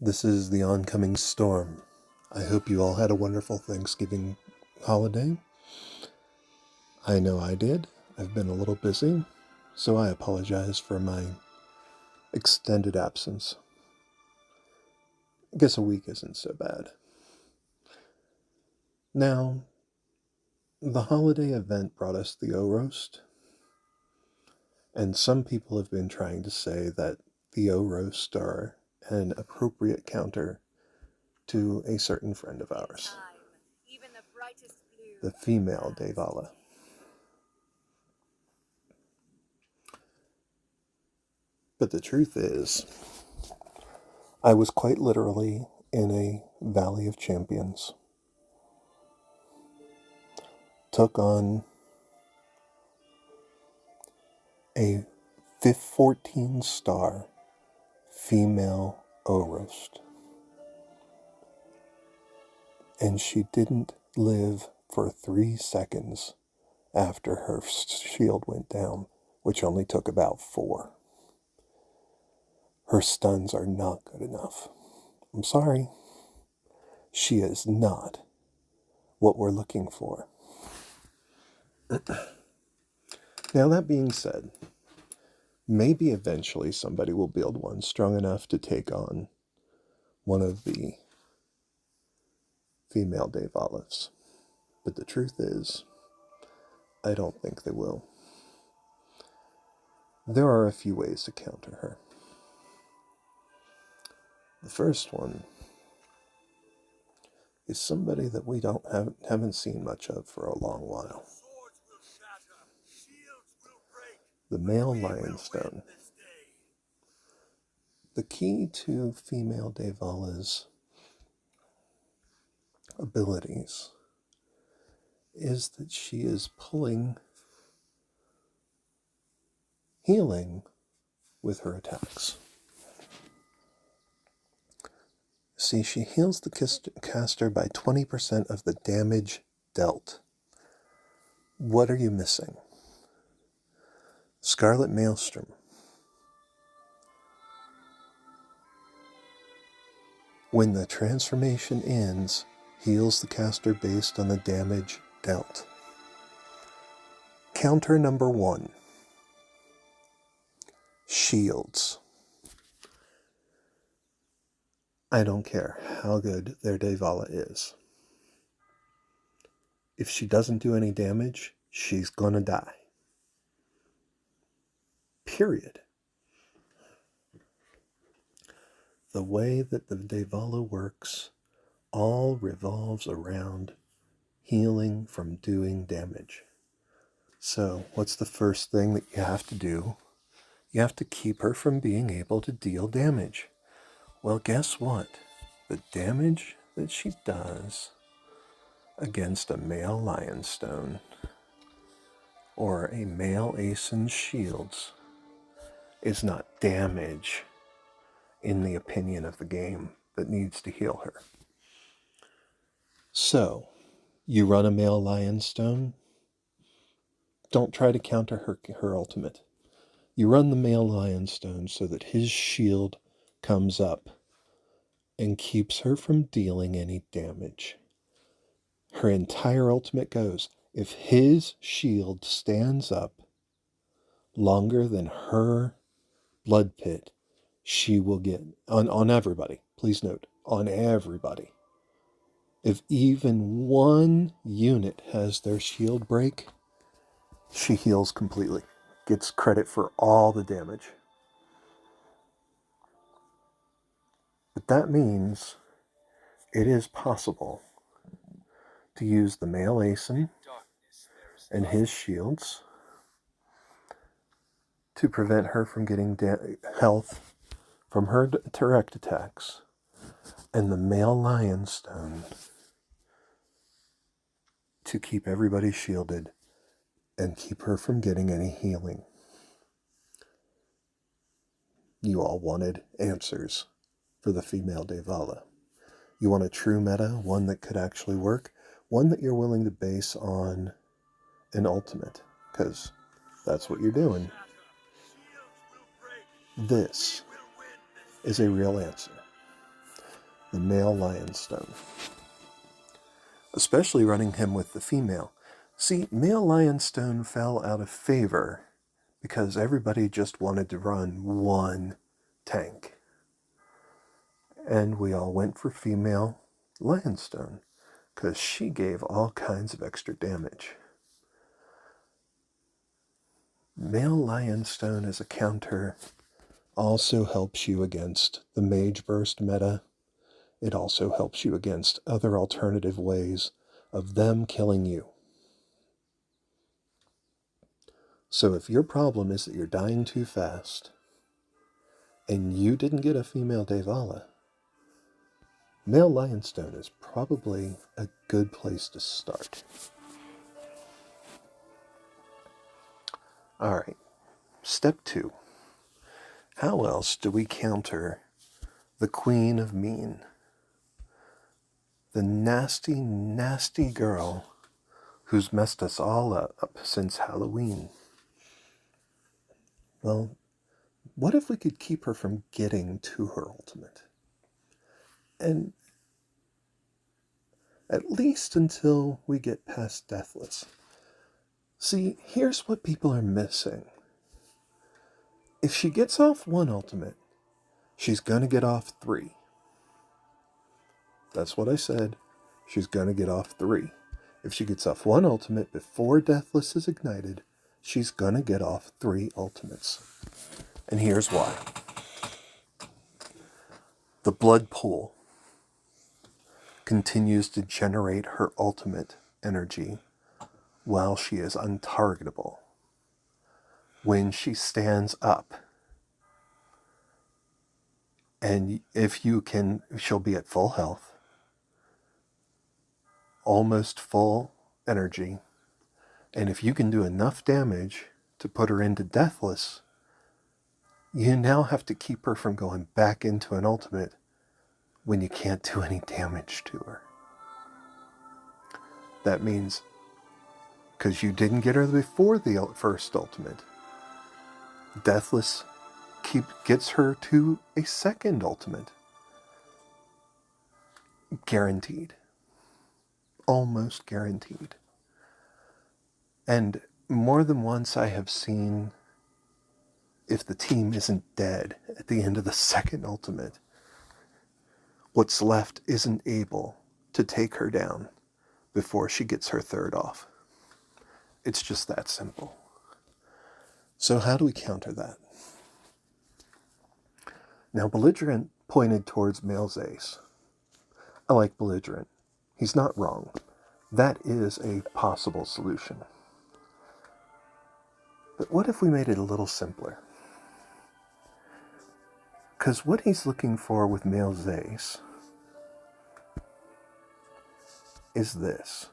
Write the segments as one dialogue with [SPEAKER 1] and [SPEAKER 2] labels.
[SPEAKER 1] This is the oncoming storm. I hope you all had a wonderful Thanksgiving holiday. I know I did. I've been a little busy, so I apologize for my extended absence. I guess a week isn't so bad. Now, the holiday event brought us the O roast, and some people have been trying to say that the O roast are an appropriate counter to a certain friend of ours, the female Daevala. But the truth is, I was quite literally in a valley of champions. Took on a 14-star female O roast. And she didn't live for 3 seconds after her shield went down, which only took about 4. Her stuns are not good enough. I'm sorry. She is not what we're looking for. Now, that being said, maybe eventually somebody will build one strong enough to take on one of the female Daevalas. But the truth is, I don't think they will. There are a few ways to counter her. The first one is somebody that we haven't seen much of for a long while. The male Lionstone. The key to female Daevala's abilities is that she is pulling healing with her attacks. See, she heals the caster by 20% of the damage dealt. What are you missing? Scarlet Maelstrom. When the transformation ends, heals the caster based on the damage dealt. Counter number 1. Shields. I don't care how good their Daevala is. If she doesn't do any damage, she's gonna die. Period. The way that the Daevala works all revolves around healing from doing damage. So, what's the first thing that you have to do? You have to keep her from being able to deal damage. Well, guess what? The damage that she does against a male Lionstone or a male Aeson Shields is not damage in the opinion of the game that needs to heal her. So, you run a male Lionstone, don't try to counter her ultimate. You run the male Lionstone so that his shield comes up and keeps her from dealing any damage. Her entire ultimate goes, if his shield stands up longer than her blood pit, she will get, on everybody, please note, on everybody. If even one unit has their shield break, she heals completely. Gets credit for all the damage. But that means it is possible to use the male Aeson and his shields to prevent her from getting health from her direct attacks, and the male Lionstone to keep everybody shielded and keep her from getting any healing. You all wanted answers for the female Daevala. You want a true meta, one that could actually work, one that you're willing to base on an ultimate, because that's what you're doing. This is a real answer. the male Lion's Stone. Especially running him with the female. See, male Lion's Stone fell out of favor because everybody just wanted to run one tank. And we all went for female Lion's Stone because she gave all kinds of extra damage. Male Lion's Stone as a counter also helps you against the Mage Burst meta. It also helps you against other alternative ways of them killing you. So if your problem is that you're dying too fast, and you didn't get a female Daevala, male Lion's Stone is probably a good place to start. Alright, step 2. How else do we counter the Queen of Mean? The nasty, nasty girl who's messed us all up since Halloween. Well, what if we could keep her from getting to her ultimate? And at least until we get past Deathless. See, here's what people are missing. If she gets off one ultimate, she's going to get off 3. That's what I said. She's going to get off 3. If she gets off one ultimate before Deathless is ignited, she's going to get off 3 ultimates. And here's why. The blood pool continues to generate her ultimate energy while she is untargetable. When she stands up, and if you can, she'll be at full health, almost full energy, and if you can do enough damage to put her into Deathless, you now have to keep her from going back into an ultimate when you can't do any damage to her. That means, because you didn't get her before the first ultimate, Deathless gets her to a second ultimate. Guaranteed. Almost guaranteed. And more than once I have seen, if the team isn't dead at the end of the second ultimate, what's left isn't able to take her down before she gets her third off. It's just that simple. So how do we counter that? Now, Belligerent pointed towards Male's Ace. I like Belligerent. He's not wrong. That is a possible solution. But what if we made it a little simpler? Because what he's looking for with Male's Ace is this.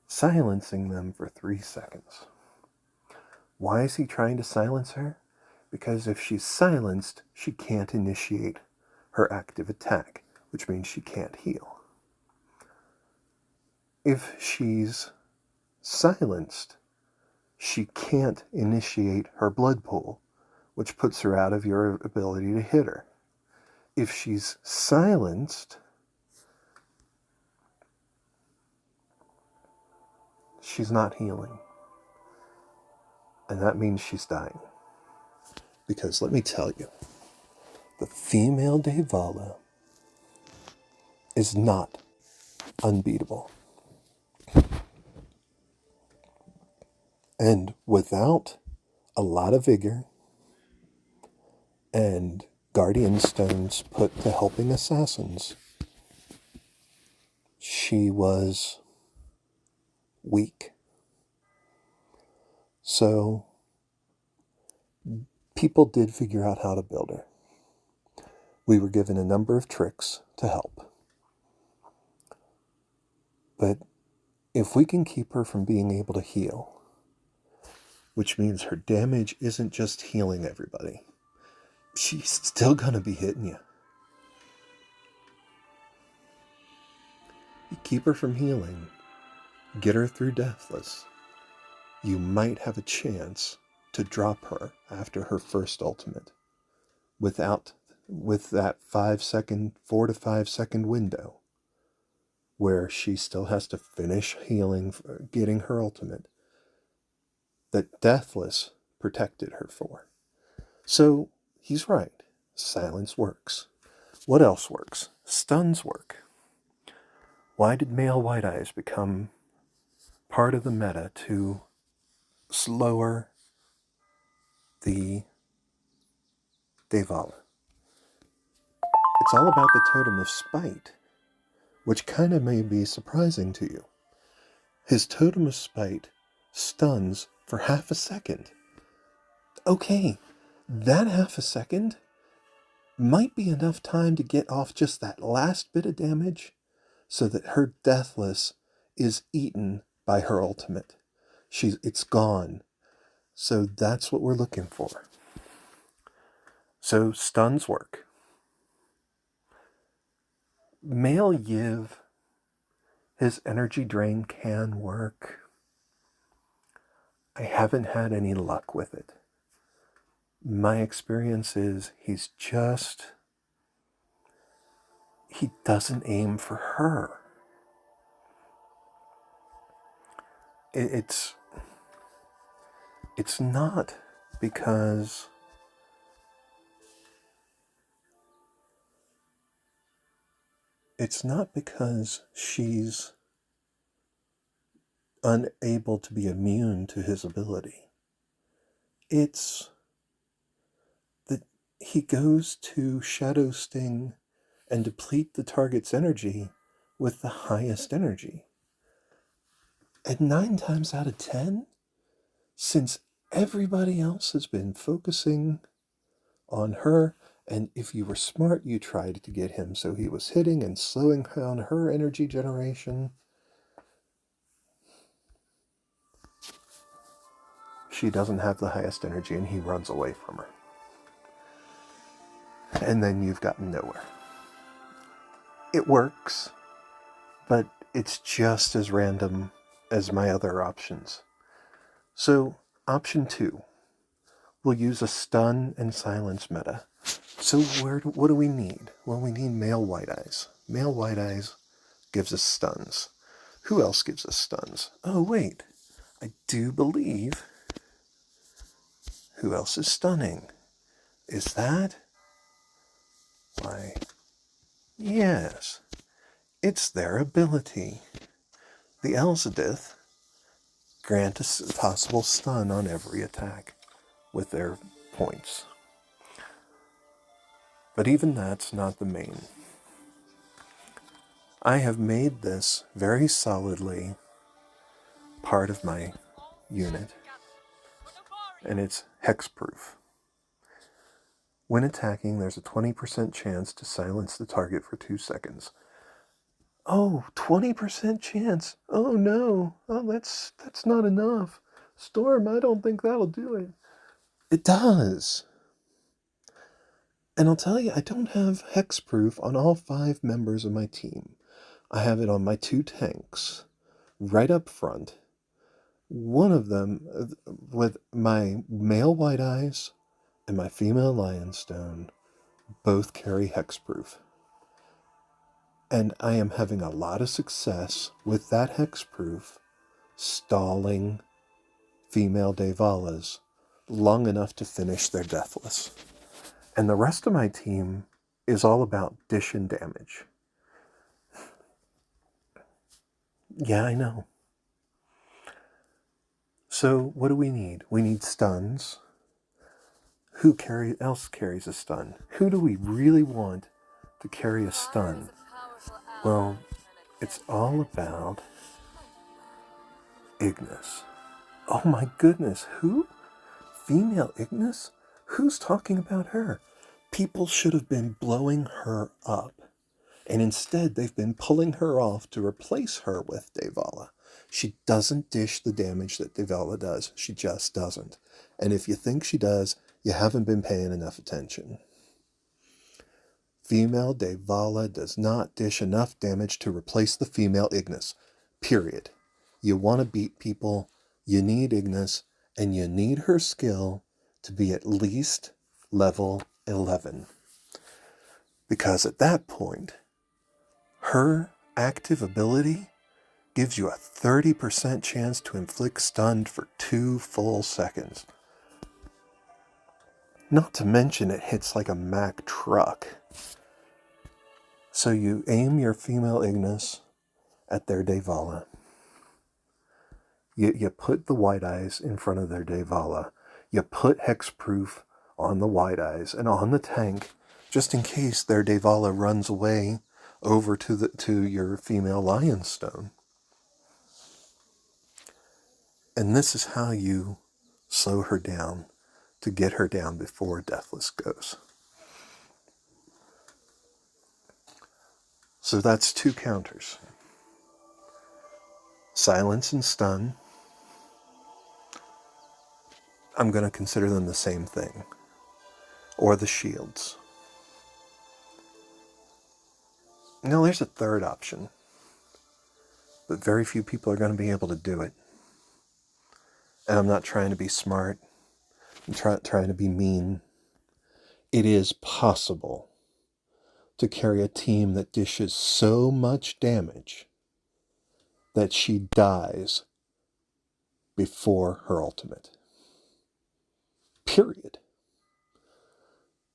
[SPEAKER 1] Silencing them for 3 seconds. Why is he trying to silence her? Because if she's silenced, she can't initiate her active attack, which means she can't heal. If she's silenced, she can't initiate her blood pool, which puts her out of your ability to hit her. If she's silenced, she's not healing. And that means she's dying. Because let me tell you, the female Daevala is not unbeatable. And without a lot of vigor and guardian stones put to helping assassins, she was weak. So people did figure out how to build her. We were given a number of tricks to help. But if we can keep her from being able to heal, which means her damage isn't just healing everybody, she's still going to be hitting you. You keep her from healing, get her through Deathless, you might have a chance to drop her after her first ultimate without with that 4 to 5 second window where she still has to finish healing, getting her ultimate, that Deathless protected her for. So he's right. Silence works. What else works? Stuns work. Why did male White Eyes become part of the meta to slower the Daevala? It's all about the Totem of Spite, which kind of may be surprising to you. His Totem of Spite stuns for half a second. Okay, that half a second might be enough time to get off just that last bit of damage so that her Deathless is eaten by her ultimate. It's gone. So that's what we're looking for. So stuns work. Male Yiv, his energy drain can work. I haven't had any luck with it. My experience is he doesn't aim for her. It's not because she's unable to be immune to his ability. It's that he goes to Shadow Sting and deplete the target's energy with the highest energy. And 9 times out of 10, since everybody else has been focusing on her, and if you were smart, you tried to get him so he was hitting and slowing down her energy generation, she doesn't have the highest energy and he runs away from her. And then you've gotten nowhere. It works, but it's just as random as my other options. So, option 2, we'll use a stun and silence meta. So what do we need? Well, we need male White Eyes. Male White Eyes gives us stuns. Who else gives us stuns? Oh, wait. I do believe. Who else is stunning? Is that? Why, yes. It's their ability. The Elzadith grant a possible stun on every attack with their points. But even that's not the main. I have made this very solidly part of my unit, and it's hexproof. When attacking, there's a 20% chance to silence the target for 2 seconds. Oh, 20% chance. Oh no. Oh, that's not enough. Storm, I don't think that'll do it. It does. And I'll tell you, I don't have hexproof on all 5 members of my team. I have it on my 2 tanks, right up front. One of them with my male White Eyes and my female Lionstone both carry hexproof. And I am having a lot of success with that hexproof stalling female Daevalas long enough to finish their Deathless. And the rest of my team is all about dish and damage. Yeah, I know. So what do we need? We need stuns. Who else carries a stun? Who do we really want to carry a stun? Well, it's all about Ignis. Oh my goodness, who? Female Ignis? Who's talking about her? People should have been blowing her up. And instead, they've been pulling her off to replace her with Daevala. She doesn't dish the damage that Daevala does. She just doesn't. And if you think she does, you haven't been paying enough attention. Female Daevala does not dish enough damage to replace the female Ignis. Period. You want to beat people, you need Ignis, and you need her skill to be at least level 11. Because at that point, her active ability gives you a 30% chance to inflict stun for 2 full seconds. Not to mention it hits like a Mack truck. So you aim your female Ignis at their Daevala. You put the white eyes in front of their Daevala. You put hexproof on the white eyes and on the tank, just in case their Daevala runs away over to your female Lionstone. And this is how you slow her down to get her down before Deathless goes. So that's 2 counters. Silence and stun. I'm going to consider them the same thing. Or the shields. Now there's a third option. But very few people are going to be able to do it. And I'm not trying to be smart. I'm trying to be mean. It is possible to carry a team that dishes so much damage that she dies before her ultimate. Period.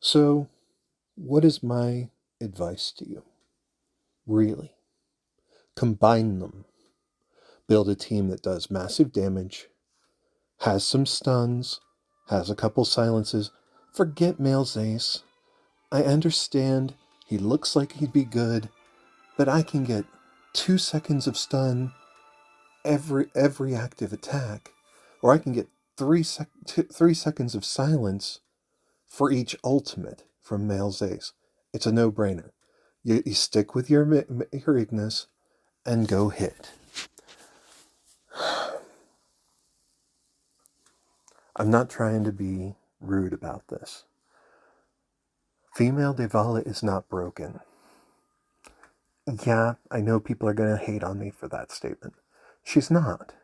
[SPEAKER 1] So, what is my advice to you? Really? Combine them. Build a team that does massive damage, has some stuns, has a couple silences. Forget Male's Ace. I understand he looks like he'd be good, but I can get 2 seconds of stun every active attack, or I can get 3 seconds of silence for each ultimate from Male's Ace. It's a no-brainer. You stick with your Ignis and go hit. I'm not trying to be rude about this. Female Daevala is not broken. Yeah, I know people are going to hate on me for that statement. She's not.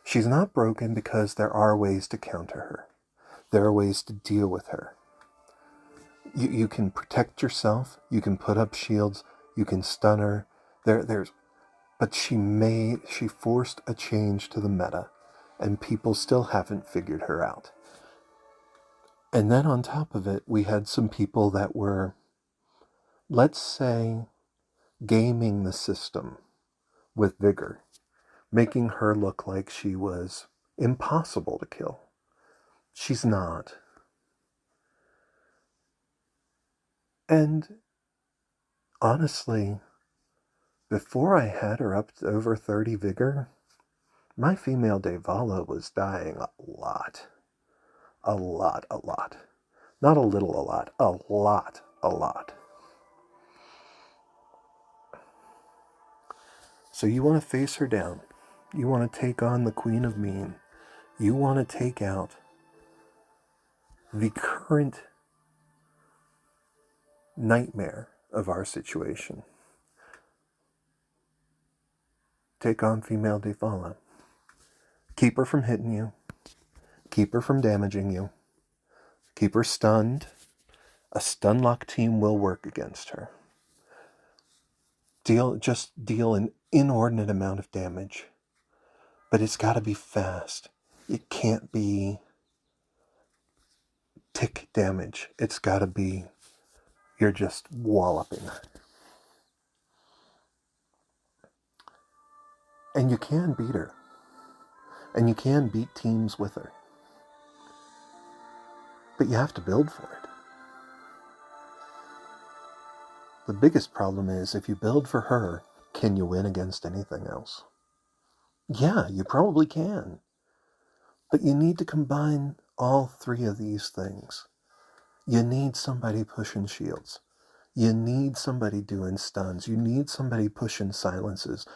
[SPEAKER 1] She's not broken because there are ways to counter her. There are ways to deal with her. You can protect yourself. You can put up shields. You can stun her. But she forced a change to the meta, and people still haven't figured her out. And then on top of it, we had some people that were, let's say, gaming the system with vigor, making her look like she was impossible to kill. She's not. And honestly, before I had her up to over 30 vigor, my female Daevala was dying a lot. A lot. Not a little a lot. A lot. So you want to face her down. You want to take on the Queen of Mean. You want to take out the current nightmare of our situation. Take on female Daevala. Keep her from hitting you. Keep her from damaging you. Keep her stunned. A stun lock team will work against her. Just deal an inordinate amount of damage. But it's got to be fast. It can't be tick damage. It's got to be you're just walloping her. And you can beat her. And you can beat teams with her. But you have to build for it. The biggest problem is if you build for her, can you win against anything else? Yeah, you probably can. But you need to combine all 3 of these things. You need somebody pushing shields. You need somebody doing stuns. You need somebody pushing silences.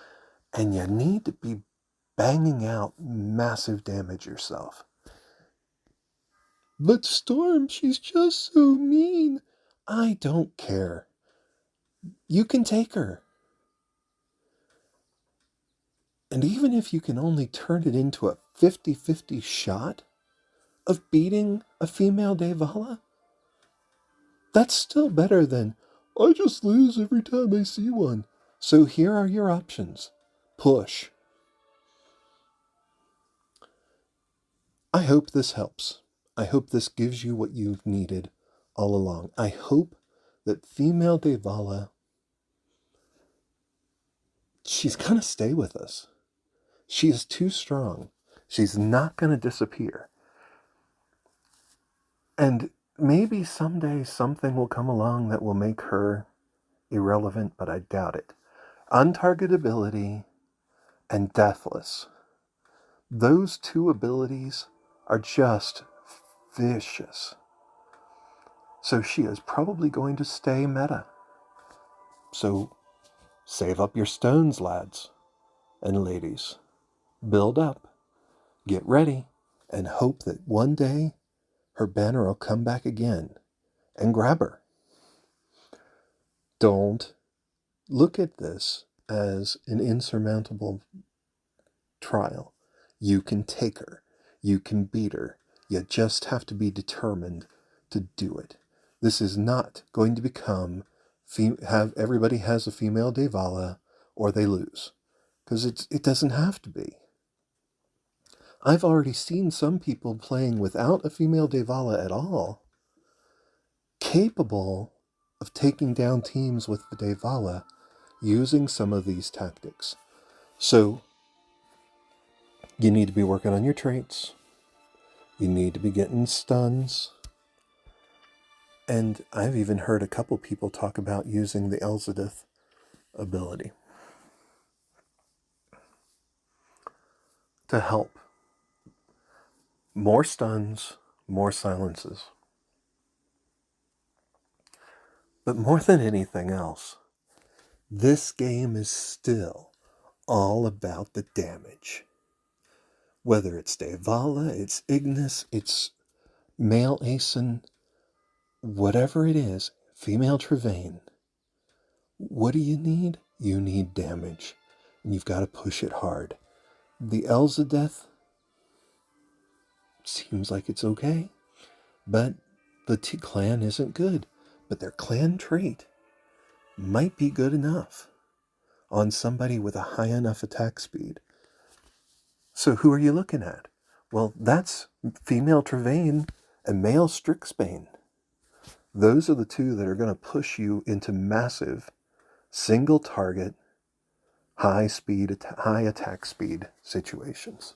[SPEAKER 1] And you need to be banging out massive damage yourself. But Storm, she's just so mean. I don't care. You can take her. And even if you can only turn it into a 50-50 shot of beating a female Daevala, that's still better than I just lose every time I see one. So here are your options. Push. I hope this helps. I hope this gives you what you've needed all along. I hope that female Daevala, she's going to stay with us. She is too strong. She's not going to disappear. And maybe someday something will come along that will make her irrelevant, but I doubt it. Untargetability and deathless. Those two abilities are just vicious. So she is probably going to stay meta. So save up your stones, lads and ladies. Build up, get ready, and hope that one day her banner will come back again and grab her. Don't look at this as an insurmountable trial. You can take her. You can beat her. You just have to be determined to do it. This is not going to become have everybody has a female Daevala or they lose. Because it doesn't have to be. I've already seen some people playing without a female Daevala at all, capable of taking down teams with the Daevala using some of these tactics. So you need to be working on your traits. You need to be getting stuns. And I've even heard a couple people talk about using the Elzadith ability to help. More stuns, more silences. But more than anything else, this game is still all about the damage. Whether it's Daevala, it's Ignis, it's male Aeson, whatever it is, female Trevane, what do you need? You need damage. And you've got to push it hard. The Elzadeth seems like it's okay, but the clan isn't good. But their clan trait might be good enough on somebody with a high enough attack speed. So who are you looking at? Well, that's female Trevane and male Strixbane. Those are the two that are going to push you into massive, single target, high attack speed situations.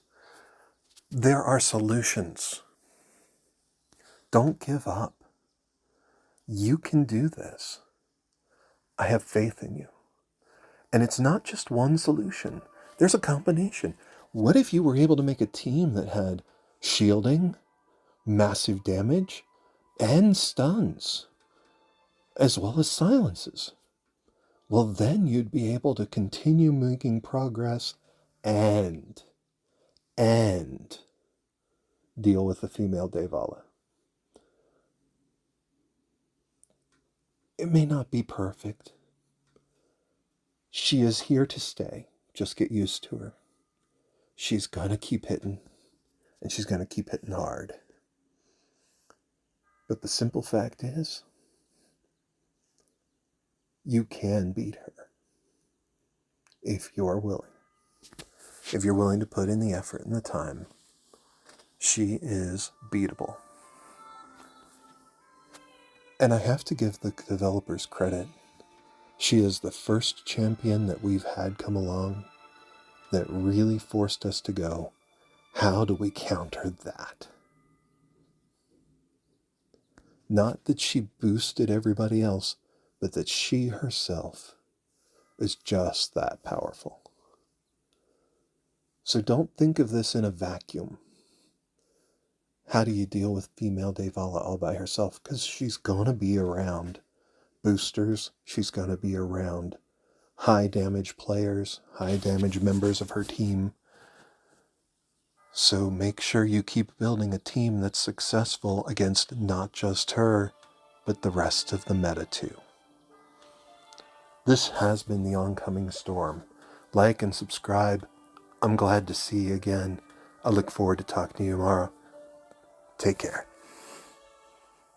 [SPEAKER 1] There are solutions. Don't give up. You can do this. I have faith in you. And it's not just one solution. There's a combination. What if you were able to make a team that had shielding, massive damage, and stuns, as well as silences? Well, then you'd be able to continue making progress and deal with the female Daevala. It may not be perfect. She is here to stay. Just get used to her. She's gonna keep hitting, and she's gonna keep hitting hard. But the simple fact is, you can beat her if you're willing. If you're willing to put in the effort and the time, she is beatable. And I have to give the developers credit. She is the first champion that we've had come along that really forced us to go, how do we counter that? Not that she boosted everybody else, but that she herself is just that powerful. So don't think of this in a vacuum. How do you deal with female Daevala all by herself? Because she's going to be around boosters. She's going to be around high damage players, high damage members of her team. So make sure you keep building a team that's successful against not just her, but the rest of the meta too. This has been the Oncoming Storm. Like and subscribe. I'm glad to see you again. I look forward to talking to you tomorrow. Take care.